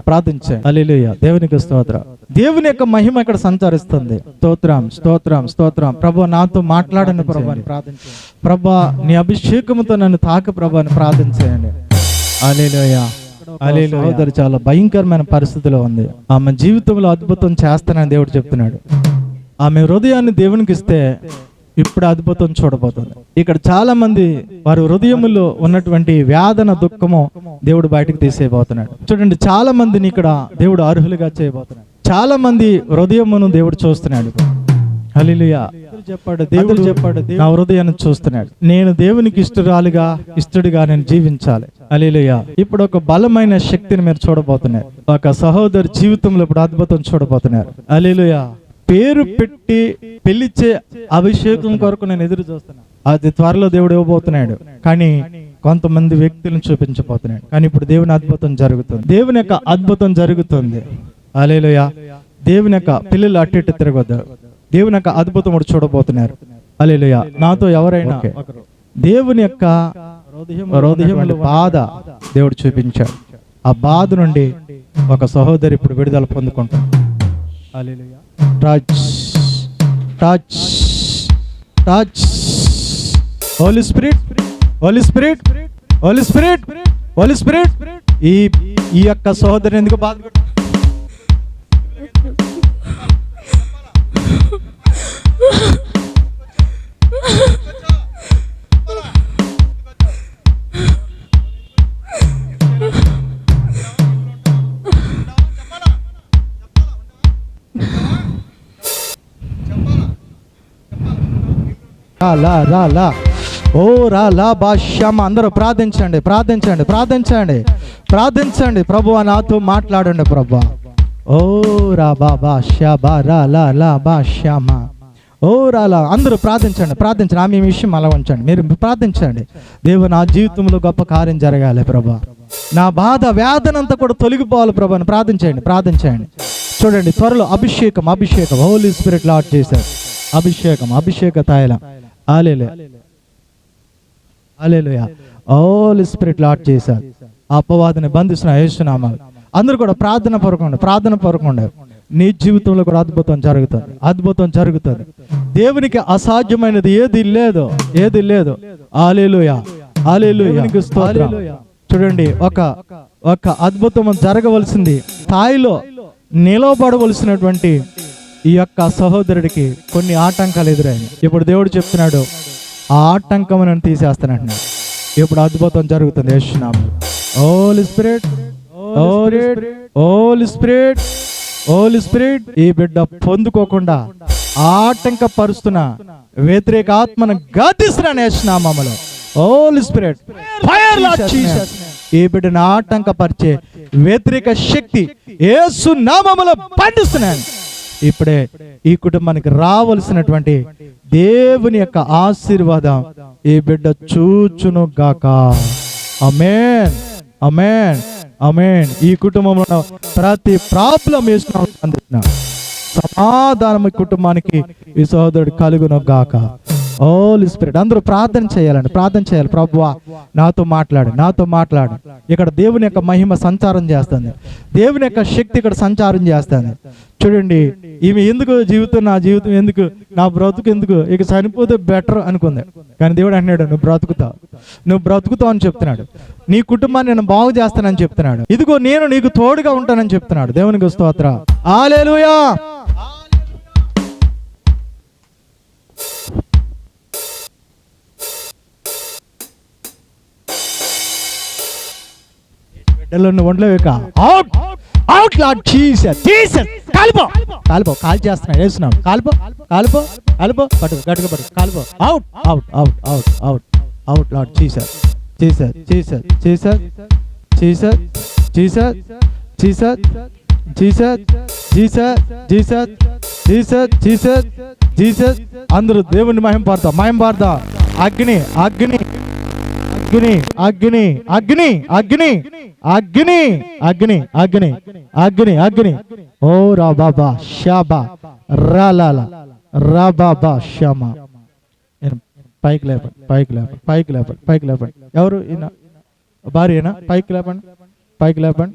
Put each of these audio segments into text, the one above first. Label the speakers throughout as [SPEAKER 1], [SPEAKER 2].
[SPEAKER 1] ప్రార్థించండి. హల్లెలూయా. దేవునికి స్తోత్రం. దేవుని యొక్క మహిమ ఇక్కడ సంచరిస్తుంది. స్తోత్రం, స్తోత్రం, స్తోత్రం. ప్రభు నాతో మాట్లాడని ప్రభు అని ప్రార్థించండి. ప్రభా నీ అభిషేకముతో నన్ను తాక ప్రభు అని ప్రార్థించేయండి. హల్లెలూయా. సహోదరి చాలా భయంకరమైన పరిస్థితిలో ఉంది. ఆమె జీవితంలో అద్భుతం చేస్తానని దేవుడు చెప్తున్నాడు. ఆమె హృదయాన్ని దేవునికి ఇస్తే ఇప్పుడు అద్భుతం చూడబోతుంది. ఇక్కడ చాలా మంది వారి హృదయములో ఉన్నటువంటి వేదన దుఃఖము దేవుడు బయటకు తీసేయబోతున్నాడు. చూడండి, చాలా మందిని ఇక్కడ దేవుడు అర్హులుగా చేయబోతున్నాడు. చాలా మంది హృదయమును దేవుడు చూస్తున్నాడు. హల్లెలూయా. దేవుడు చెప్పాడు, నా హృదయాన్ని చూస్తున్నాడు. నేను దేవునికి ఇష్టడుగా నేను జీవించాలి. హల్లెలూయా. ఇప్పుడు ఒక బలమైన శక్తిని మీరు చూడబోతున్నారు. ఒక సహోదరు జీవితంలో ఇప్పుడు అద్భుతం చూడబోతున్నారు. హల్లెలూయా. పేరు పెట్టి పిలిచే అభిషేకం కొరకు నేను ఎదురు చూస్తున్నాను. అది త్వరలో దేవుడు ఇవ్వబోతున్నాడు. కానీ కొంతమంది వ్యక్తులను చూపించబోతున్నాడు. కానీ ఇప్పుడు దేవుని అద్భుతం జరుగుతుంది. దేవుని యొక్క అద్భుతం జరుగుతుంది. హల్లెలూయా. దేవుని యొక్క పిల్లలు అటు ఇటు తిరగొద్దు. దేవుని యొక్క అద్భుతం చూడబోతున్నారు. హల్లెలూయా. నాతో ఎవరైనా దేవుని యొక్క హృదయంలో బాధ దేవుడు చూపించాడు. ఆ బాధ నుండి ఒక సహోదరి ఇప్పుడు విడుదల పొందుకుంటాడు. Hallelujah. Touch touch touch. Holy spirit, holy spirit, holy spirit, holy spirit. ఈ యొక్క సహోదరిని ఎందుకు బాధ ఓ రా భాష్యమ. అందరూ ప్రార్థించండి, ప్రార్థించండి, ప్రార్థించండి, ప్రార్థించండి. ప్రభువా నాతో మాట్లాడండి ప్రభువా. ఓ రా బాబా షబా లా భాష్యమ. ఓ రాలా. అందరూ ప్రార్థించండి, ప్రార్థించండి. ఆమె విషయం అలా ఉంచండి. మీరు ప్రార్థించండి. దేవుడు నా జీవితంలో గొప్ప కార్యం జరగాలి ప్రభా. నా బాధ వేదనంతా కూడా తొలగిపోవాలి ప్రభా అని ప్రార్థించండి, ప్రార్థించండి. చూడండి, త్వరలో అభిషేకం, అభిషేకం హోలీ స్పిరిట్ లార్డ్ చేశారు. అభిషేకం, అభిషేక తైలం. హల్లెలూయా, హల్లెలూయా. హోలీ స్పిరిట్ లార్డ్ చేశారు. అపవాదిని బంధిస్తున్న యేసు నామములో అందరూ కూడా ప్రార్థన పరకండి. నీ జీవితంలో కూడా అద్భుతం జరుగుతుంది, అద్భుతం జరుగుతుంది. దేవునికి అసాధ్యమైనది ఏది లేదు, ఏది లేదు. హల్లెలూయా, హల్లెలూయా. చూడండి, ఒక అద్భుతం జరగవలసింది స్థాయిలో నిలబడవలసినటువంటి ఈ యొక్క సహోదరుడికి కొన్ని ఆటంకాలు ఎదురైనాయి. ఇప్పుడు దేవుడు చెప్తున్నాడు, ఆ ఆటంకం నేను తీసేస్తానంటున్నాడు. ఇప్పుడు అద్భుతం జరుగుతుంది యేసు నామములో. Holy spirit, holy spirit, holy spirit. ఈ బిడ్డ పొందుకోకుండా ఆటంకపరుస్తున్న వ్యతిరేక ఆత్మను గద్దిస్తున్నాను యేసు నామములో. Holy spirit fire Lord Jesus. ఈ బిడ్డను ఆటంకపరిచే వ్యతిరేక శక్తి యేసు నామములో బంధిస్తున్నాను. ఇప్పుడే ఈ కుటుంబానికి రావలసినటువంటి దేవుని యొక్క ఆశీర్వాదం ఈ బిడ్డ చూచును గాక. ఆమేన్, ఆమేన్, ఆమేన్. ఈ కుటుంబంలో ప్రతి ప్రాబ్లం వేసిన సమాధానం ఈ కుటుంబానికి ఈ సహోదరుడు కలుగును గాక. హోలీ స్పిరిట్. అందరూ ప్రార్థన చేయాలండి, ప్రార్థన చేయాలి. ప్రభువా నాతో మాట్లాడు. ఇక్కడ దేవుని యొక్క మహిమ సంచారం చేస్తుంది, దేవుని యొక్క శక్తి ఇక్కడ సంచారం చేస్తుంది. చూడండి, ఈమె ఎందుకు నా జీవితం ఎందుకు, నా బ్రతుకు ఎందుకు, ఇక చనిపోతే బెటర్ అనుకుంది. కానీ దేవుడు అంటున్నాడు, నువ్వు బ్రతుకుతావు అని చెప్తున్నాడు. నీ కుటుంబాన్ని నేను బాగు చేస్తానని చెప్తున్నాడు. ఇదిగో నేను నీకు తోడుగా ఉంటానని చెప్తున్నాడు. దేవునికి స్తోత్రం. హల్లెలూయా. Out Lord Jesus, Jesus. కాలిపో, కాల్ చేస్తున్నాడు వేస్తున్నాం. కాలిపో పట్టు, గట్టిగా పట్టు, కాలిపో. Out Lord Jesus, Jesus, Jesus, Jesus, Jesus, Jesus, Jesus, Jesus, Jesus, Jesus, Jesus, Jesus, Jesus. అందరూ దేవుని మహిమ పాడతాం. అగ్ని, అగ్ని, అగ్ని, అగ్ని, అగ్ని, అగ్ని, అగ్ని, అగ్ని, అగ్ని, అగ్ని, అగ్ని. ఓ రా బాబా షాబా రాలాలా రా బాబా షమా. పైకి లేపండి. ఎవరు భార్యనా? పైకి లేపండి.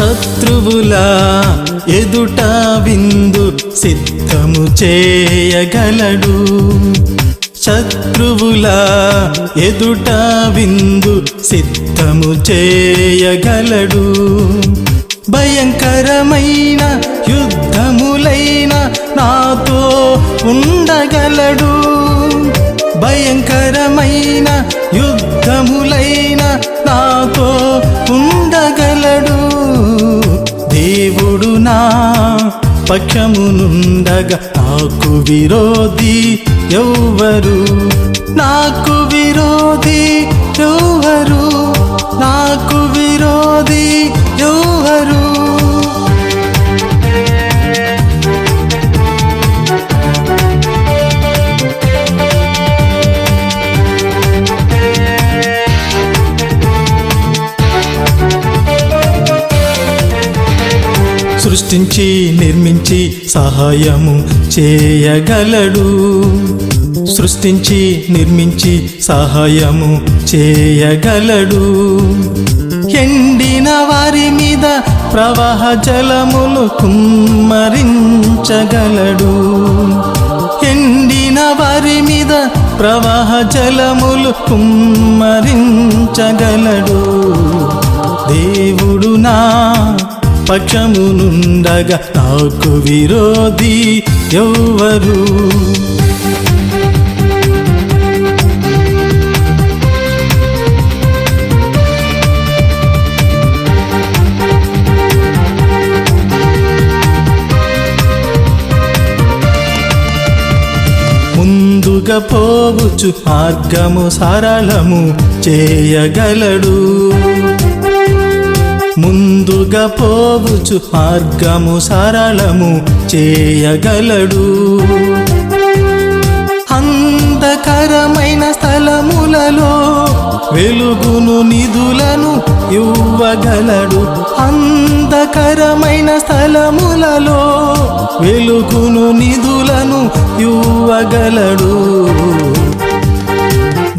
[SPEAKER 2] శత్రువుల ఎదుట విందు సిద్ధము చేయగలడు. శత్రువుల ఎదుట విందు సిద్ధము చేయగలడు. భయంకరమైన యుద్ధములైన నాతో ఉండగలడు. భయంకరమైన యుద్ధములైన నాతో ఉండగలడు. దేవుడు నా పక్షమునుండగా నాకు విరోధి ఎవ్వరు? నాకు విరోధి ఎవ్వరు? నాకు విరోధి ఎవ్వరు? సృష్టించి నిర్మించి సహాయము చేయగలడు. సృష్టించి నిర్మించి సహాయము చేయగలడు. ఎండిన వారి మీద ప్రవాహ జలములు కుమ్మరించగలడు. ఎండిన వారి మీద ప్రవాహ జలములు కుమ్మరించగలడు. దేవుడు నా పక్షమునుండగా నాకు విరోధి ఎవ్వరు? ముందుగా పోవచ్చు మార్గము సరళము చేయగలడు. ముందుగా పోవచ్చు మార్గము సరళము చేయగలడు. అంధకరమైన స్థలములలో వెలుగును నిధులను ఇవ్వగలడు. అంధకరమైన స్థలములలో వెలుగును నిధులను ఇవ్వగలడు.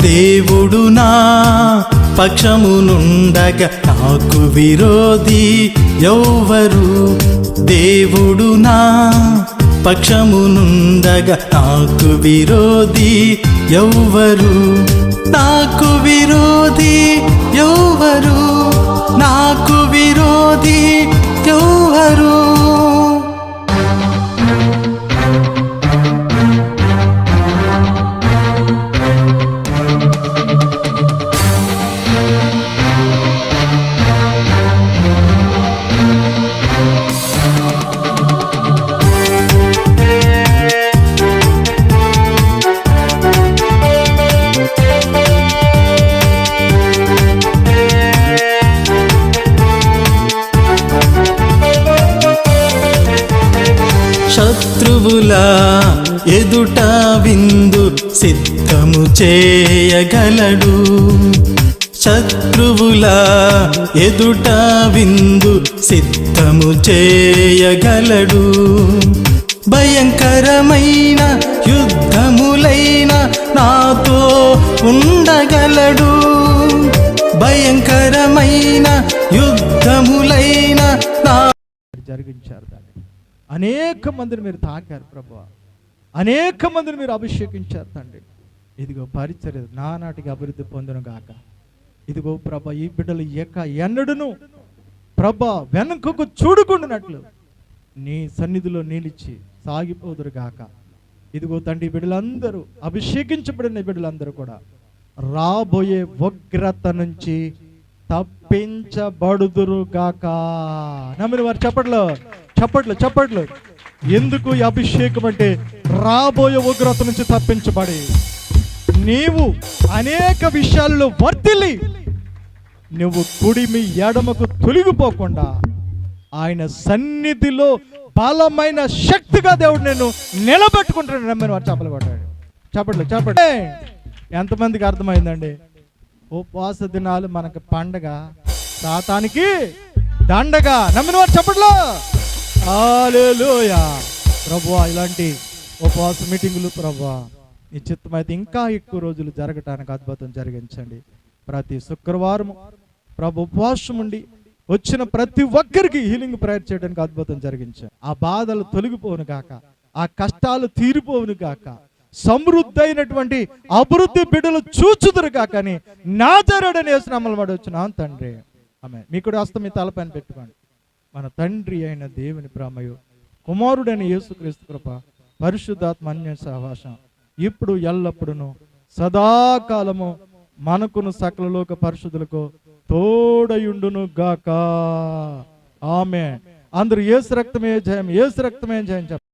[SPEAKER 2] దేవుడు నా పక్షమునుండగా నాకు విరోధి ఎవ్వరు? దేవుడు నా పక్షమునుండగా నాకు విరోధి ఎవ్వరు? నాకు విరోధి ఎవ్వరు? నాకు విరోధి ఎవ్వరు? శత్రువుల ఎదుట విందు సిద్ధము చేయగలడు. శత్రువుల ఎదుట విందు సిద్ధము చేయగలడు. భయంకరమైన యుద్ధములైన నాతో ఉండగలడు. భయంకరమైన యుద్ధములైన నా
[SPEAKER 1] జరిగించారు. దాన్ని అనేక మందిని మీరు తాకారు ప్రభువా. అనేక మందిని మీరు అభిషేకించారు తండ్రి. ఇదిగో పరిచర్య నానాటికి అభివృద్ధి పొందును గాక. ఇదిగో ప్రభా ఈ బిడ్డలు ఎన్నడును ప్రభా వెనుకకు చూడుకుంటున్నట్లు నీ సన్నిధిలో నిలిచి సాగిపోదురు గాక. ఇదిగో తండ్రి బిడ్డలందరూ అభిషేకించబడిన బిడ్డలందరూ కూడా రాబోయే ఉగ్రత నుంచి తప్పించబడుదురు గాక. నమ్మిన వారు చప్పట్లు చప్పట్లు చప్పట్లు. ఎందుకు ఈ అభిషేకం అంటే రాబోయే ఉగ్రత నుంచి తప్పించబడి నీవు అనేక విషయాల్లో వర్తిల్లి నువ్వు కుడిమి ఎడమకు తొలగిపోకుండా ఆయన సన్నిధిలో బలమైన శక్తిగా దేవుడు నేను నిలబెట్టుకుంటాడు. నమ్మిన వారు చప్పలు కొట్టాడు. చప్పట్లు చప్పట్లు. ఎంతమందికి అర్థమైందండి? ఉపవాస దినాలు మనకు పండగ, సాతానికి దండగా. నమ్మిన వారు చప్పట్లో హల్లెలూయా. ప్రభువా ఇలాంటి ఉపవాస మీటింగులు ప్రభువా నీ చిత్తమైతే ఇంకా ఎక్కువ రోజులు జరగటానికి అద్భుతం జరిగించండి. ప్రతి శుక్రవారం ప్రభు ఉపవాసం ఉండి వచ్చిన ప్రతి ఒక్కరికి హీలింగ్ ప్రేయర్ చేయడానికి అద్భుతం జరిగించాను. ఆ బాధలు తొలగిపోవును గాక, ఆ కష్టాలు తీరిపోవును గాక, సమృద్ధి అయినటువంటి అభివృద్ధి బిడ్డలు చూచుదురు గాక అని నాజరేయుడైన యేసు నామములో పడి వచ్చినాం తండ్రి. ఆమేన్. మీ కూడా హస్తం మీ తలపైన పెట్టుకోండి. మన తండ్రి అయిన దేవుని ప్రేమయు, కుమారుడైన యేసుక్రీస్తు కృప, పరిశుద్ధాత్మ అన్య సహవాసం ఇప్పుడు ఎల్లప్పుడును సదాకాలము మనకును సకల లోక పరిశుద్ధులకు తోడయుండును గాక. ఆమేన్. అందరూ యేసు రక్తమే జయం, యేసు రక్తమే జయం చెప్పండి.